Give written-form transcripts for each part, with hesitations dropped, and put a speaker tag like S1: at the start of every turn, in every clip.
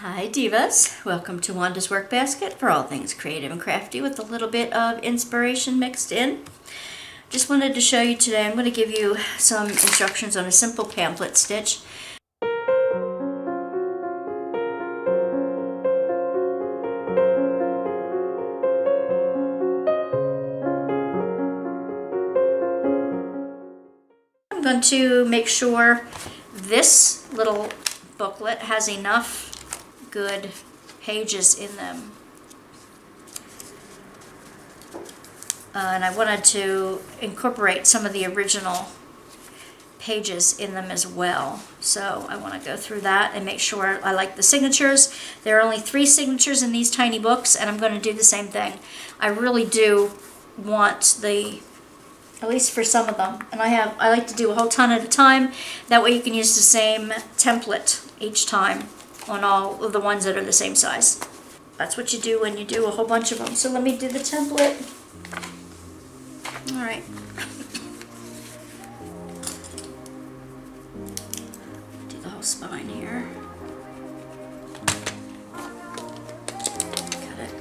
S1: Hi Divas, welcome to Wanda's Workbasket for all things creative and crafty with a little bit of inspiration mixed in. Just wanted to show you today, I'm going to give you some instructions on a simple pamphlet stitch. I'm going to make sure this little booklet has enough good pages in them. And I wanted to incorporate some of the original pages in them as well. So I want to go through that and make sure I like the signatures. There are only 3 signatures in these tiny books, and I'm going to do the same thing. I really do want at least for some of them. And I like to do a whole ton at a time. That way you can use the same template each time on all of the ones that are the same size. That's what you do when you do a whole bunch of them. So let me do the template. All right. Do the whole spine here. Cut it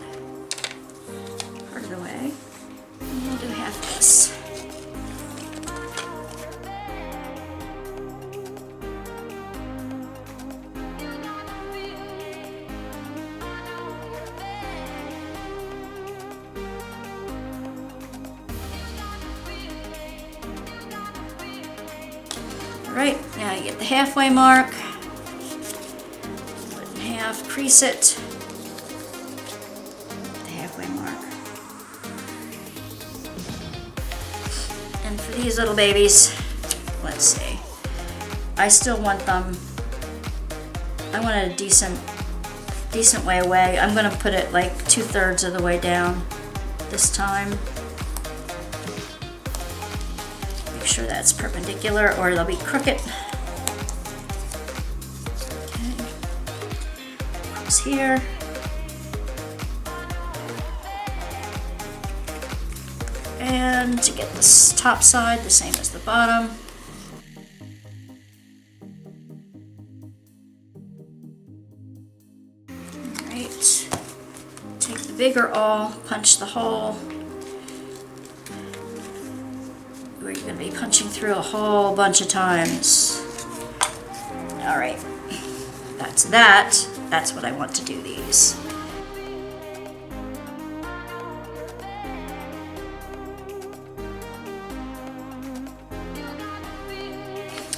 S1: part of the way. And we'll do half this. Right, now you get the halfway mark, split in half, crease it, the halfway mark. And for these little babies, let's see, I still want them, I want it a decent way away. I'm going to put it like 2/3 of the way down this time. Sure that's perpendicular or they'll be crooked. Okay, across here. And to get this top side the same as the bottom. All right, take the bigger awl, punch the hole. Where you're going to be punching through a whole bunch of times. All right, that's what I want to do these.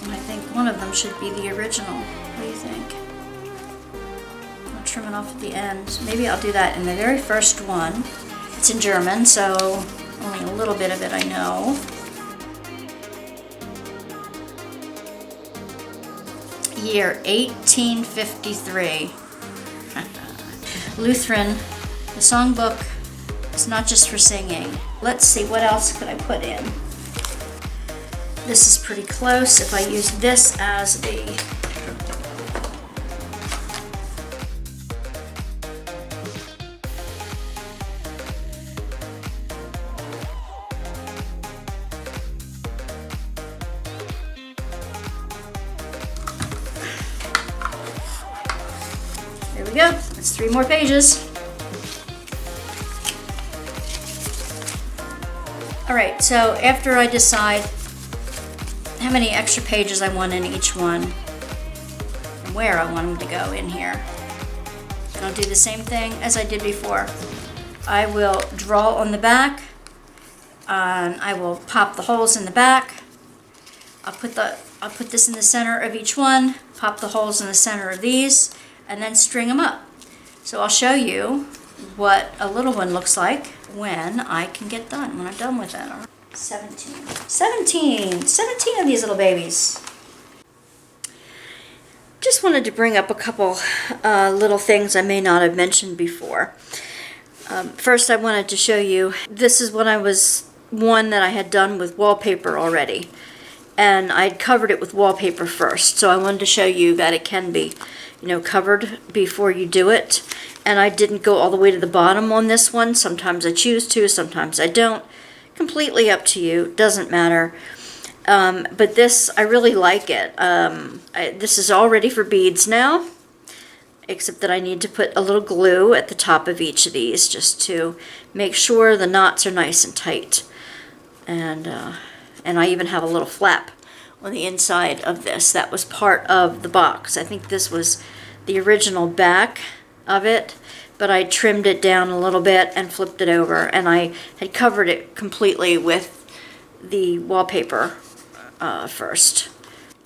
S1: And I think one of them should be the original. What do you think? I'll trim it off at the end. Maybe I'll do that in the very first one. It's in German, so only a little bit of it I know. Year 1853. Lutheran. The songbook is not just for singing. Let's see, what else could I put in? This is pretty close if I use this as the There we go. That's 3 more pages. All right, so after I decide how many extra pages I want in each one and where I want them to go in here, I'll do the same thing as I did before. I will draw on the back, and I will pop the holes in the back. I'll put this in the center of each one, pop the holes in the center of these, and then string them up. So I'll show you what a little one looks like when I can get done, when I'm done with it. 17 of these little babies. Just wanted to bring up a couple little things I may not have mentioned before. First I wanted to show you, this is one that I had done with wallpaper already. And I'd covered it with wallpaper first, so I wanted to show you that it can be, covered before you do it. And I didn't go all the way to the bottom on this one. Sometimes I choose to, sometimes I don't. Completely up to you, doesn't matter. But this, I really like it. This is all ready for beads now. except that I need to put a little glue at the top of each of these just to make sure the knots are nice and tight. And I even have a little flap on the inside of this. That was part of the box. I think this was the original back of it, but I trimmed it down a little bit and flipped it over, and I had covered it completely with the wallpaper first.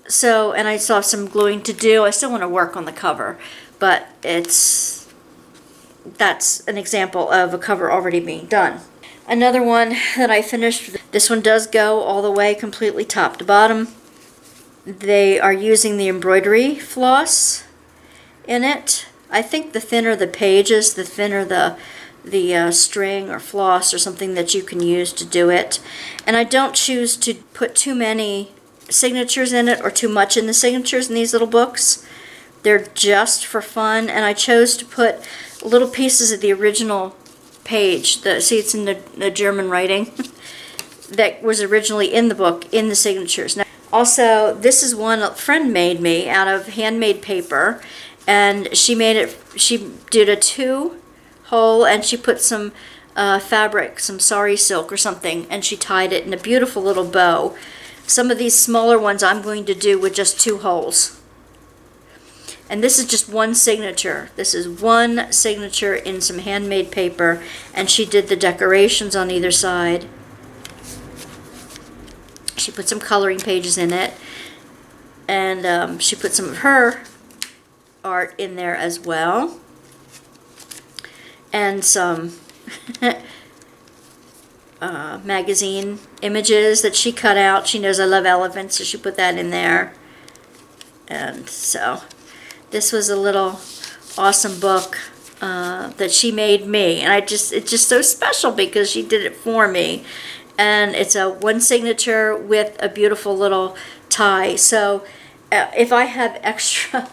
S1: So, and I still have some gluing to do. I still want to work on the cover, but that's an example of a cover already being done. Another one that I finished, this one does go all the way completely top to bottom. They are using the embroidery floss in it. I think the thinner the pages, the thinner the string or floss or something that you can use to do it. And I don't choose to put too many signatures in it or too much in the signatures in these little books. They're just for fun, and I chose to put little pieces of the original page. See, it's in the German writing that was originally in the book in the signatures. Now, also, this is one a friend made me out of handmade paper, and she did a 2-hole, and she put some fabric, some sari silk or something, and she tied it in a beautiful little bow. Some of these smaller ones I'm going to do with just 2 holes. And this is just one signature. This is one signature in some handmade paper, and she did the decorations on either side. She put some coloring pages in it, and she put some of her art in there as well, and some magazine images that she cut out. She knows I love elephants, so she put that in there. And so this was a little awesome book that she made me, and it's just so special because she did it for me. And it's a one signature with a beautiful little tie. So if I have extra,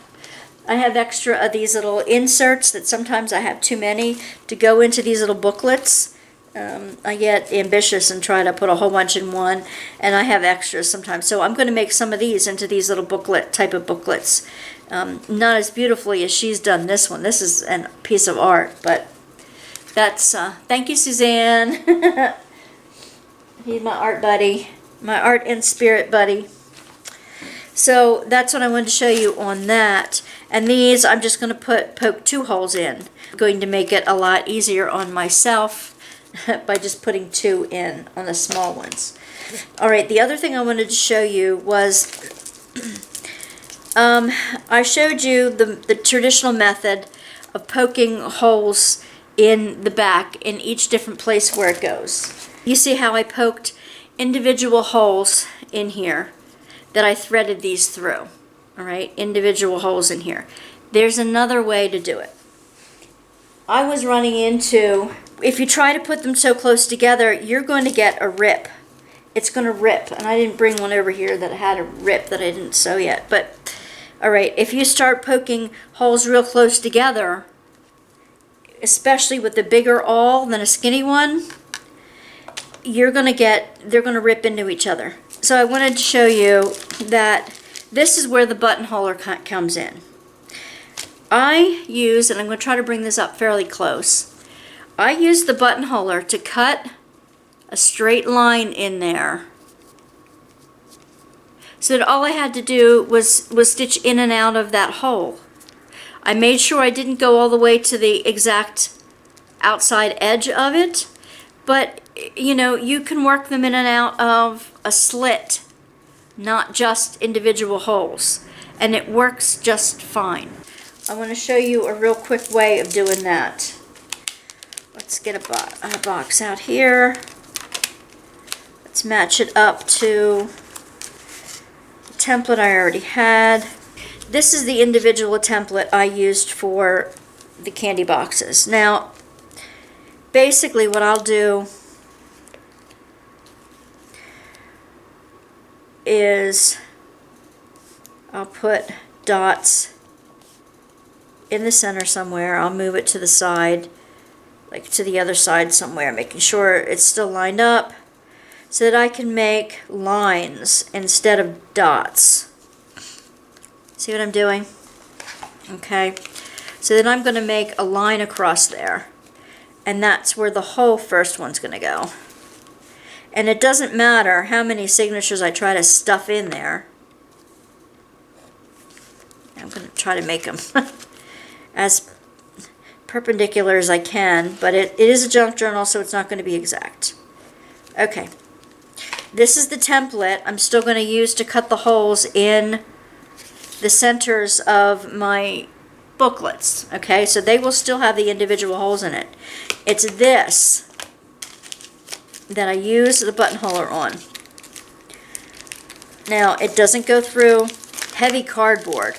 S1: I have extra of these little inserts that sometimes I have too many to go into these little booklets. I get ambitious and try to put a whole bunch in one, and I have extras sometimes. So I'm going to make some of these into these little booklet type of booklets. Not as beautifully as she's done this one. This is a piece of art, but that's, thank you, Suzanne. He's my art buddy, my art and spirit buddy. So that's what I wanted to show you on that. And these I'm just going to poke 2 holes in. I'm going to make it a lot easier on myself by just putting 2 in on the small ones. Alright, the other thing I wanted to show you was I showed you the traditional method of poking holes in the back in each different place where it goes. You see how I poked individual holes in here that I threaded these through. Alright, individual holes in here. There's another way to do it. I was running into, if you try to put them so close together, you're going to get a rip. It's going to rip, and I didn't bring one over here that had a rip that I didn't sew yet. But, alright, if you start poking holes real close together, especially with the bigger awl than a skinny one, they're going to rip into each other. So I wanted to show you that this is where the buttonhole comes in. I use, and I'm going to try to bring this up fairly close, I use the buttonholer to cut a straight line in there so that all I had to do was stitch in and out of that hole. I made sure I didn't go all the way to the exact outside edge of it, but you know, you can work them in and out of a slit, not just individual holes, and it works just fine. I want to show you a real quick way of doing that. Let's get a box out here. Let's match it up to the template I already had. This is the individual template I used for the candy boxes. Now, basically what I'll do is I'll put dots in the center somewhere. I'll move it to the side, like to the other side somewhere, making sure it's still lined up so that I can make lines instead of dots. See what I'm doing? Okay. So then I'm going to make a line across there, and that's where the whole first one's going to go. And it doesn't matter how many signatures I try to stuff in there. I'm going to try to make them as perpendicular as I can, but it is a junk journal, so it's not going to be exact. Okay, this is the template I'm still going to use to cut the holes in the centers of my booklets. Okay, so they will still have the individual holes in it. It's this that I use the buttonholer on. Now, it doesn't go through heavy cardboard.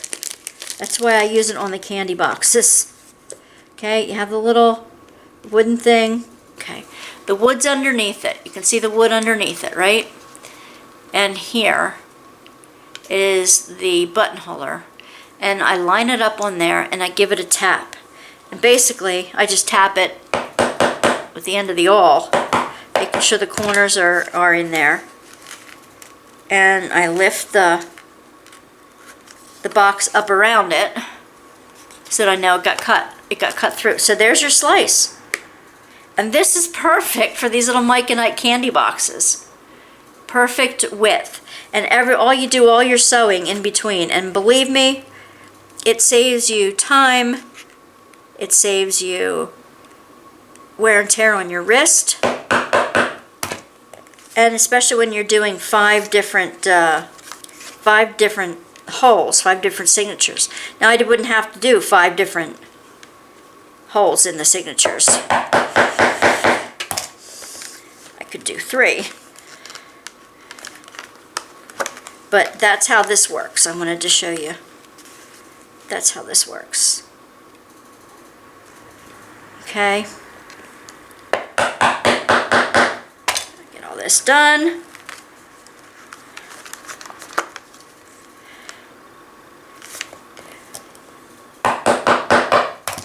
S1: That's why I use it on the candy boxes. Okay, you have the little wooden thing. Okay, the wood's underneath it. You can see the wood underneath it, right? And here is the buttonholer. And I line it up on there and I give it a tap. And basically, I just tap it with the end of the awl, making sure the corners are in there. And I lift the box up around it so that I know it got cut. It got cut through. So there's your slice. And this is perfect for these little Mike and Ike candy boxes. Perfect width. And all you do all your sewing in between. And believe me, it saves you time. It saves you wear and tear on your wrist. And especially when you're doing 5 different holes, 5 different signatures. Now I wouldn't have to do 5 different holes in the signatures. I could do 3. But that's how this works. I wanted to show you. That's how this works. Okay. Get all this done.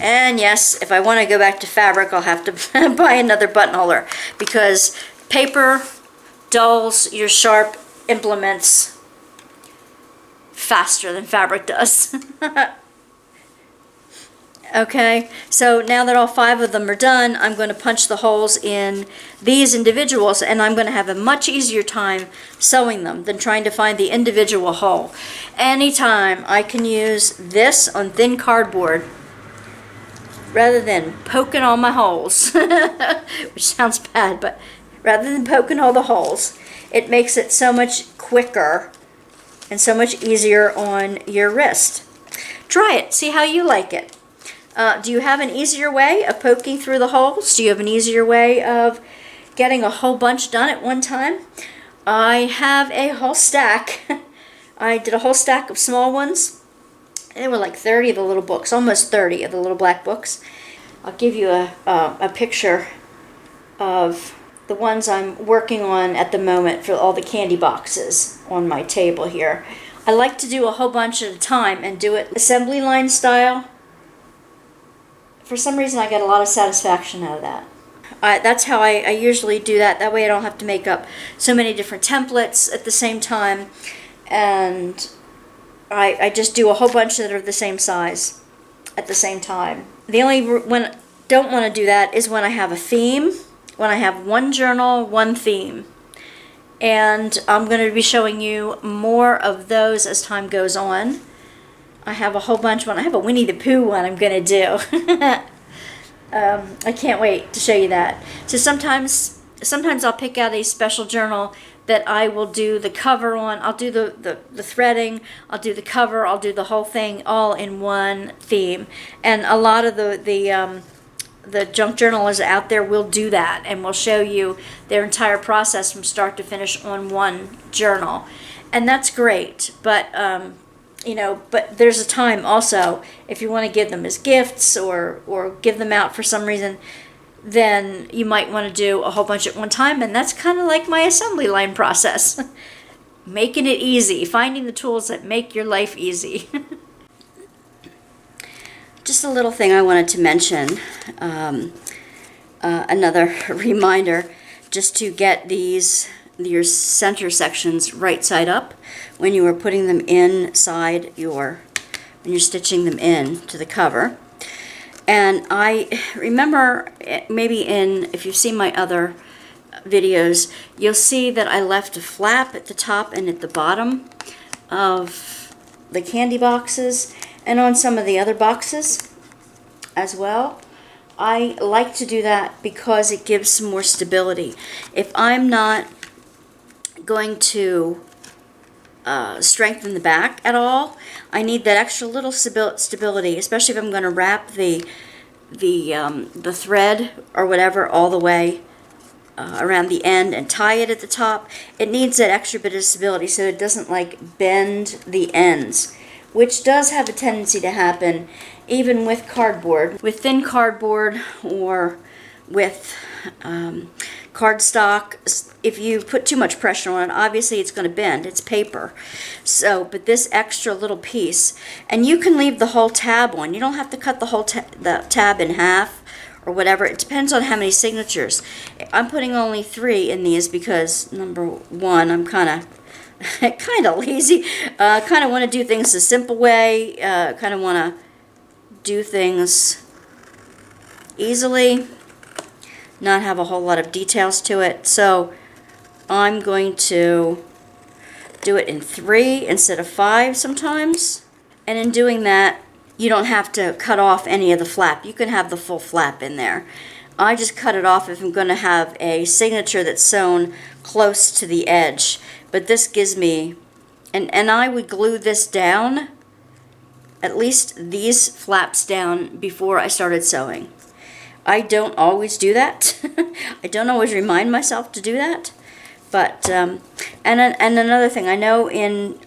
S1: And yes, if I want to go back to fabric, I'll have to buy another buttonholer, because paper dulls your sharp implements faster than fabric does. Okay, so now that all 5 of them are done, I'm going to punch the holes in these individuals, and I'm going to have a much easier time sewing them than trying to find the individual hole. Anytime I can use this on thin cardboard rather than poking all my holes, which sounds bad, but rather than poking all the holes, it makes it so much quicker and so much easier on your wrist. Try it, see how you like it. Do you have an easier way of poking through the holes? Do you have an easier way of getting a whole bunch done at one time? I have a whole stack. I did a whole stack of small ones. There were like 30 of the little books, almost 30 of the little black books. I'll give you a picture of the ones I'm working on at the moment for all the candy boxes on my table here. I like to do a whole bunch at a time and do it assembly line style. For some reason, I get a lot of satisfaction out of that. That's how I usually do that. That way I don't have to make up so many different templates at the same time. And I just do a whole bunch that are the same size at the same time. The only when I don't want to do that is when I have a theme, when I have one journal, one theme. And I'm going to be showing you more of those as time goes on. I have a whole bunch. I have a Winnie the Pooh one I'm going to do. I can't wait to show you that. So sometimes I'll pick out a special journal that I will do the cover on. I'll do the threading, I'll do the cover, I'll do the whole thing all in one theme. And a lot of the junk journalists out there will do that and will show you their entire process from start to finish on one journal. And that's great, but you know, but there's a time also, if you want to give them as gifts or give them out for some reason, then you might want to do a whole bunch at one time, and that's kind of like my assembly line process. Making it easy, finding the tools that make your life easy. Just a little thing I wanted to mention, another reminder, just to get your center sections right side up when you are putting them inside when you're stitching them in to the cover. And I remember, maybe if you've seen my other videos, you'll see that I left a flap at the top and at the bottom of the candy boxes and on some of the other boxes as well. I like to do that because it gives some more stability. If I'm not going to strengthen the back at all, I need that extra little stability, especially if I'm going to wrap the thread or whatever all the way around the end and tie it at the top. It needs that extra bit of stability so it doesn't like bend the ends, which does have a tendency to happen even with cardboard, with thin cardboard or with cardstock. If you put too much pressure on it, obviously it's going to bend. It's paper. So, but this extra little piece, and you can leave the whole tab on. You don't have to cut the whole the tab in half or whatever. It depends on how many signatures. I'm putting only 3 in these because, number one, I'm kind of lazy. Kind of want to do things the simple way. Kind of want to do things easily, not have a whole lot of details to it. So I'm going to do it in 3 instead of 5 sometimes. And in doing that, you don't have to cut off any of the flap. You can have the full flap in there. I just cut it off if I'm going to have a signature that's sewn close to the edge. But this gives me, and I would glue this down, at least these flaps down, before I started sewing. I don't always do that. I don't always remind myself to do that. But, and another thing, I know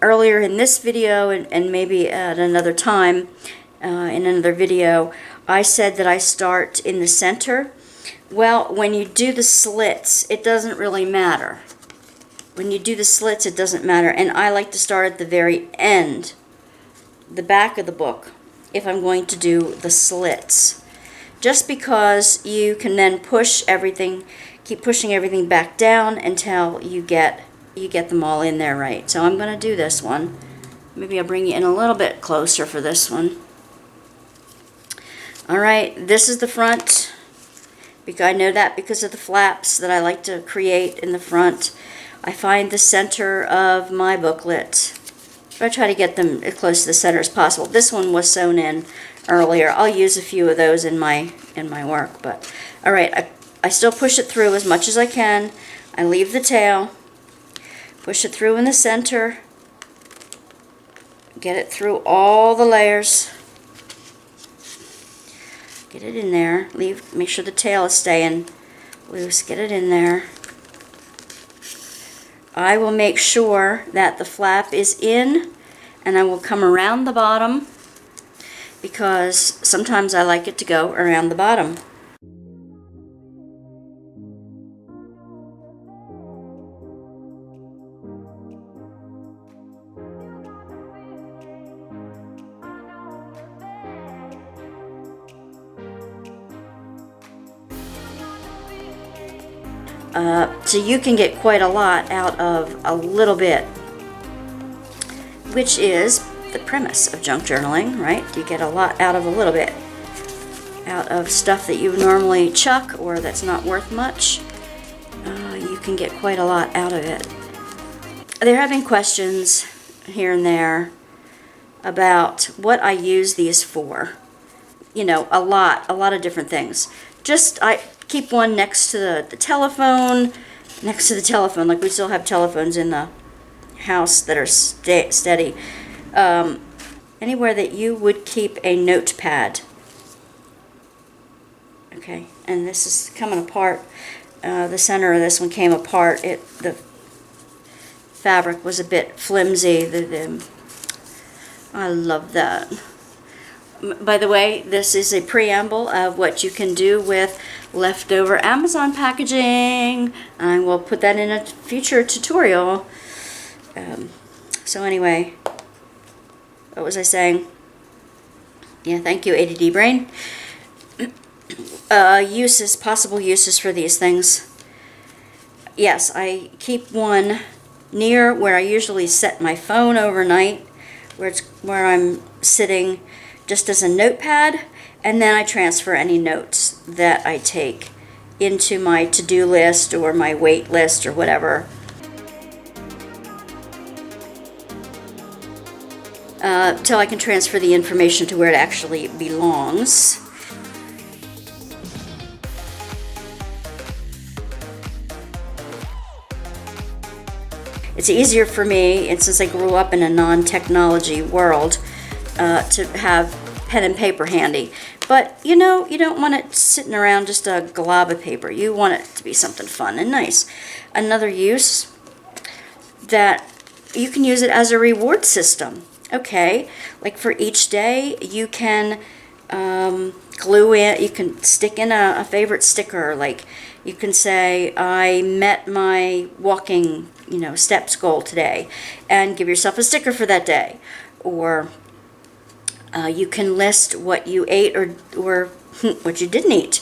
S1: earlier in this video and maybe at another time in another video, I said that I start in the center. Well, when you do the slits, it doesn't really matter. When you do the slits, it doesn't matter. And I like to start at the very end, the back of the book, if I'm going to do the slits. Just because you can then push everything, keep pushing everything back down until you get them all in there right. So I'm going to do this one. Maybe I'll bring you in a little bit closer for this one. Alright, this is the front. I know that because of the flaps that I like to create in the front. I find the center of my booklet. I try to get them as close to the center as possible. This one was sewn in earlier. I'll use a few of those in my work. But all right, I still push it through as much as I can. I leave the tail, push it through in the center, get it through all the layers. Get it in there. Make sure the tail is staying loose. Get it in there. I will make sure that the flap is in, and I will come around the bottom because sometimes I like it to go around the bottom. So you can get quite a lot out of a little bit, which is the premise of junk journaling, right? You get a lot out of a little bit, out of stuff that you normally chuck or that's not worth much. You can get quite a lot out of it. They're having questions here and there about what I use these for. You know, a lot of different things. I keep one next to the telephone, like we still have telephones in the house that are steady. Anywhere that you would keep a notepad. Okay, and this is coming apart. The center of this one came apart. The fabric was a bit flimsy. I love that. By the way, this is a preamble of what you can do with leftover Amazon packaging. I will put that in a future tutorial. So anyway, what was I saying? Yeah, thank you, ADD Brain. Possible uses for these things. Yes, I keep one near where I usually set my phone overnight, where I'm sitting, just as a notepad, And then I transfer any notes that I take into my to-do list or my wait list or whatever. Till I can transfer the information to where it actually belongs. It's easier for me, and since I grew up in a non-technology world, to have pen and paper handy. But you know, you don't want it sitting around just a glob of paper. You want it to be something fun and nice. Another use that you can use it as a reward system. Okay, like for each day you can glue in, you can stick in a favorite sticker. Like you can say, I met my walking, steps goal today, and give yourself a sticker for that day. Or you can list what you ate or what you didn't eat,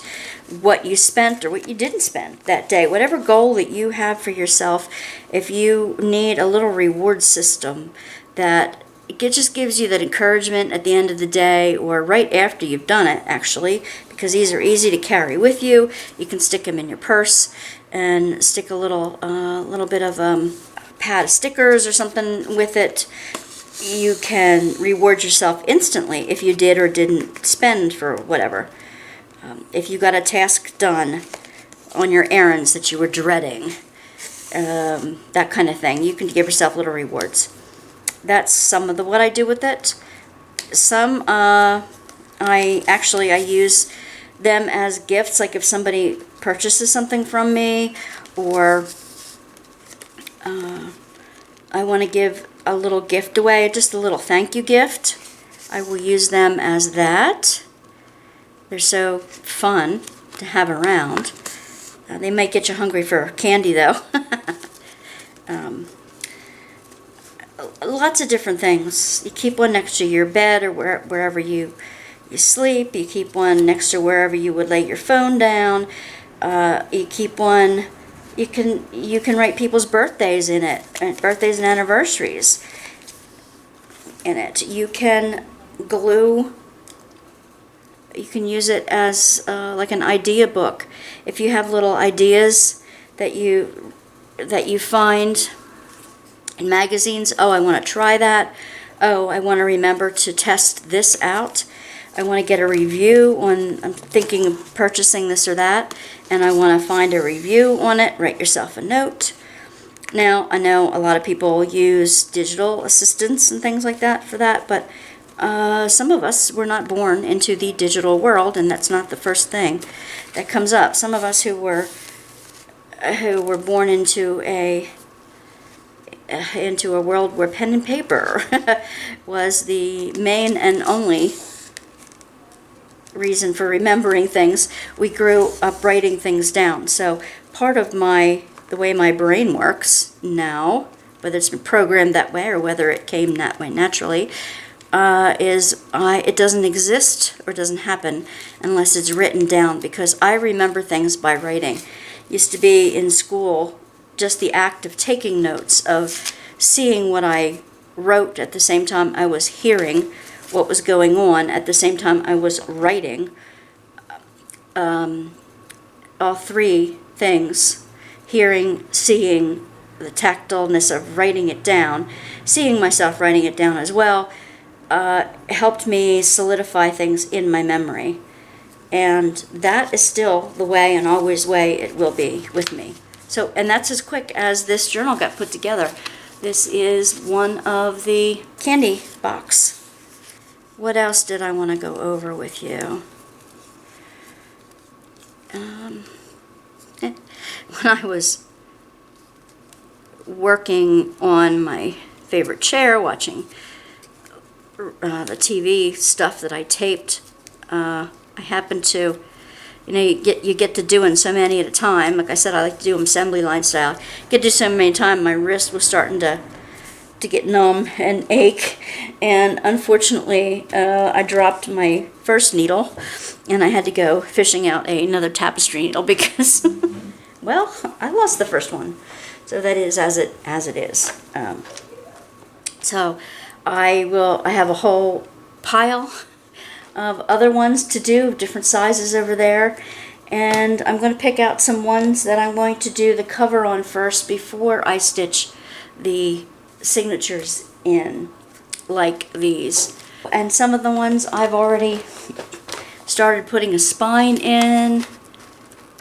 S1: what you spent or what you didn't spend that day. Whatever goal that you have for yourself, if you need a little reward system that it just gives you that encouragement at the end of the day or right after you've done it, actually, because these are easy to carry with you. You can stick them in your purse and stick a little bit of pad of stickers or something with it. You can reward yourself instantly if you did or didn't spend for whatever. If you got a task done on your errands that you were dreading, that kind of thing, you can give yourself little rewards. That's some of what I do with it. Some I use them as gifts, like if somebody purchases something from me, or I want to give a little gift away, just a little thank you gift. I will use them as that. They're so fun to have around. They might get you hungry for candy though. Lots of different things. You keep one next to your bed or wherever you sleep. You keep one next to wherever you would lay your phone down. You keep one. You can write people's birthdays in it, birthdays and anniversaries in it. You can glue. You can use it as like an idea book. If you have little ideas that you find in magazines, oh, I want to try that. Oh, I want to remember to test this out. I want to get a review on, I'm thinking of purchasing this or that, and I want to find a review on it. Write yourself a note. Now, I know a lot of people use digital assistants and things like that for that, but some of us were not born into the digital world, and that's not the first thing that comes up. Some of us who were born into a world where pen and paper was the main and only reason for remembering things. We grew up writing things down. So part of the way my brain works now, whether it's been programmed that way or whether it came that way naturally, it doesn't exist or doesn't happen unless it's written down, because I remember things by writing. Used to be in school, just the act of taking notes, of seeing what I wrote at the same time I was hearing what was going on, at the same time I was writing. All three things, hearing, seeing, the tactileness of writing it down, seeing myself writing it down as well, helped me solidify things in my memory. And that is still the way, and always way it will be with me. So, and that's as quick as this journal got put together. This is one of the candy box. What else did I want to go over with you? When I was working on my favorite chair, watching the TV stuff that I taped, I happened to, you get to doing so many at a time. Like I said, I like to do them assembly line style. Get to do so many times, my wrist was starting to get numb and ache, and unfortunately I dropped my first needle, and I had to go fishing out another tapestry needle because well, I lost the first one. So that is as it is. So I have a whole pile of other ones to do, different sizes over there. And I'm going to pick out some ones that I'm going to do the cover on first before I stitch the signatures in, like these. And some of the ones I've already started putting a spine in.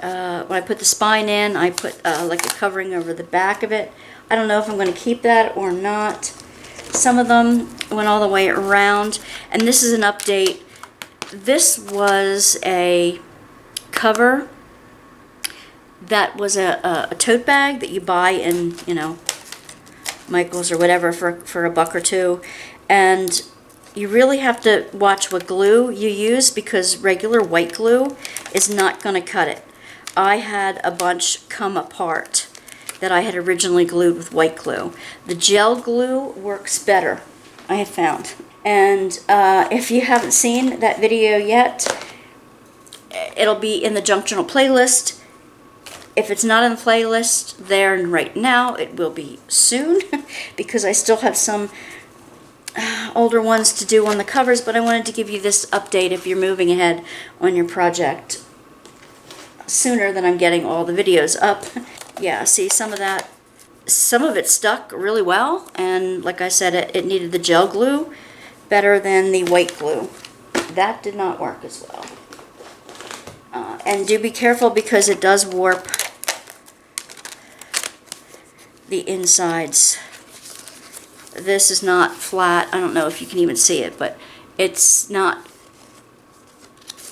S1: When I put the spine in, I put like a covering over the back of it. I don't know if I'm going to keep that or not. Some of them went all the way around. And this is an update. This was a cover that was a tote bag that you buy in, you know, Michael's or whatever for a buck or two. And you really have to watch what glue you use, because regular white glue is not going to cut it. I had a bunch come apart that I had originally glued with white glue. The gel glue works better, I have found. And if you haven't seen that video yet, it'll be in the junk journal playlist. If it's not in the playlist there right now, it will be soon, because I still have some older ones to do on the covers, but I wanted to give you this update if you're moving ahead on your project sooner than I'm getting all the videos up. Yeah, see, some of it stuck really well, and like I said, it needed the gel glue better than the white glue. That did not work as well. And do be careful, because it does warp the insides. This is not flat. I don't know if you can even see it, but it's not,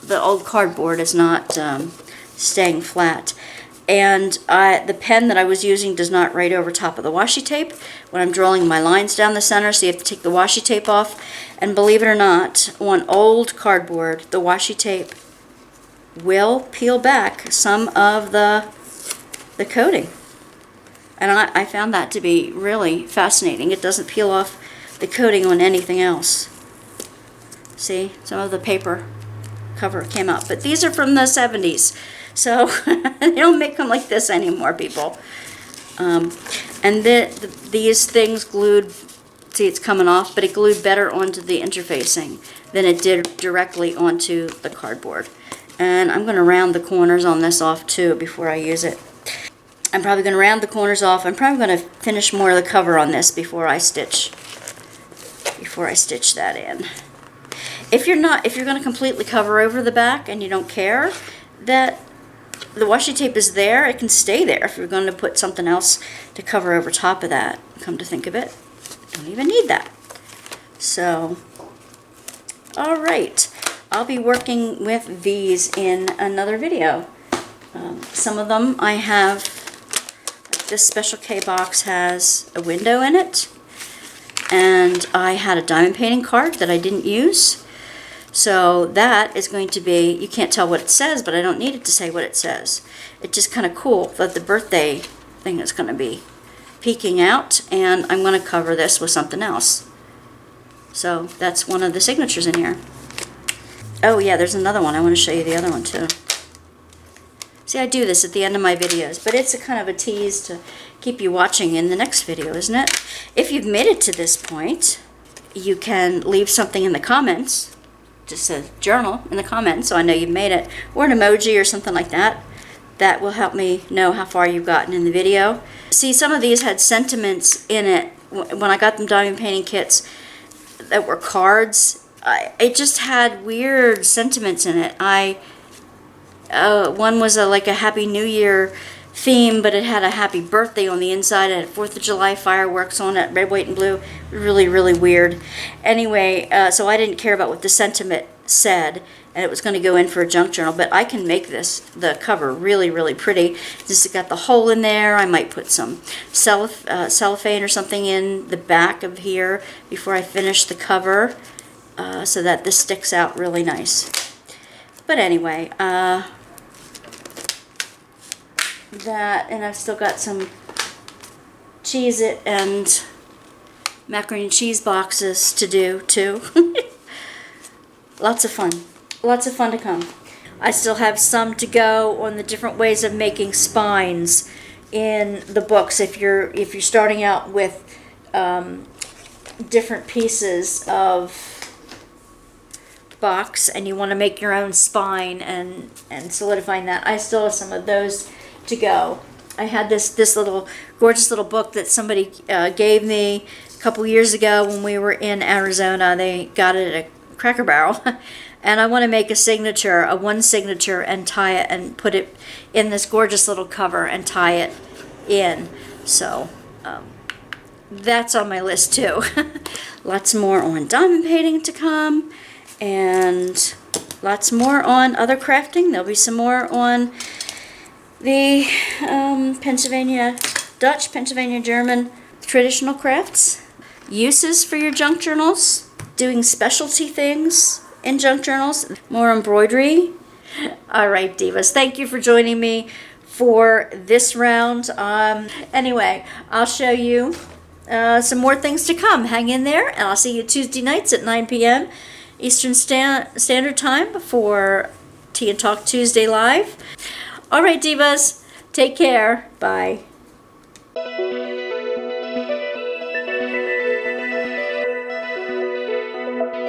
S1: the old cardboard is not staying flat. And the pen that I was using does not write over top of the washi tape when I'm drawing my lines down the center, so you have to take the washi tape off. And believe it or not, on old cardboard, the washi tape will peel back some of the coating. And I found that to be really fascinating. It doesn't peel off the coating on anything else. See, some of the paper cover came out. But these are from the 70s. So they don't make them like this anymore, people. And these things glued, see, it's coming off, but it glued better onto the interfacing than it did directly onto the cardboard. And I'm going to round the corners on this off too before I use it. I'm probably going to round the corners off. I'm probably going to finish more of the cover on this before I stitch that in. If you're going to completely cover over the back and you don't care that the washi tape is there, it can stay there if you're going to put something else to cover over top of that. Come to think of it, don't even need that. So, all right, I'll be working with these in another video. Some of them I have. This Special K box has a window in it, and I had a diamond painting card that I didn't use. So that is going to be, you can't tell what it says, but I don't need it to say what it says. It's just kind of cool that the birthday thing is going to be peeking out, and I'm going to cover this with something else. So that's one of the signatures in here. Oh yeah, there's another one. I want to show you the other one too. See, I do this at the end of my videos, but it's a kind of a tease to keep you watching in the next video, isn't it? If you've made it to this point, you can leave something in the comments, just a journal in the comments, so I know you've made it, or an emoji or something like that. That will help me know how far you've gotten in the video. See, some of these had sentiments in it. When I got them diamond painting kits that were cards, it just had weird sentiments in it. One was like a Happy New Year theme, but it had a happy birthday on the inside. It had 4th of July fireworks on it, red, white, and blue. Really, really weird. Anyway, so I didn't care about what the sentiment said, and it was going to go in for a junk journal, but I can make the cover really, really pretty. Just got the hole in there. I might put some cellophane or something in the back of here before I finish the cover, so that this sticks out really nice. But anyway, that, and I've still got some Cheez-It and macaroni and cheese boxes to do too. Lots of fun. Lots of fun to come. I still have some to go on the different ways of making spines in the books. If you're starting out with different pieces of box and you want to make your own spine and solidifying that. I still have some of those to go. I had this little gorgeous little book that somebody gave me a couple years ago when we were in Arizona. They got it at a Cracker Barrel. And I want to make a one signature and tie it and put it in this gorgeous little cover and tie it in. So that's on my list too. Lots more on diamond painting to come, and lots more on other crafting. There'll be some more on the Dutch, Pennsylvania German traditional crafts. Uses for your junk journals, doing specialty things in junk journals, more embroidery. All right, divas, thank you for joining me for this round. Anyway, I'll show you some more things to come. Hang in there, and I'll see you Tuesday nights at 9 p.m. Eastern Standard Time for Tea and Talk Tuesday Live. All right, divas, take care. Bye.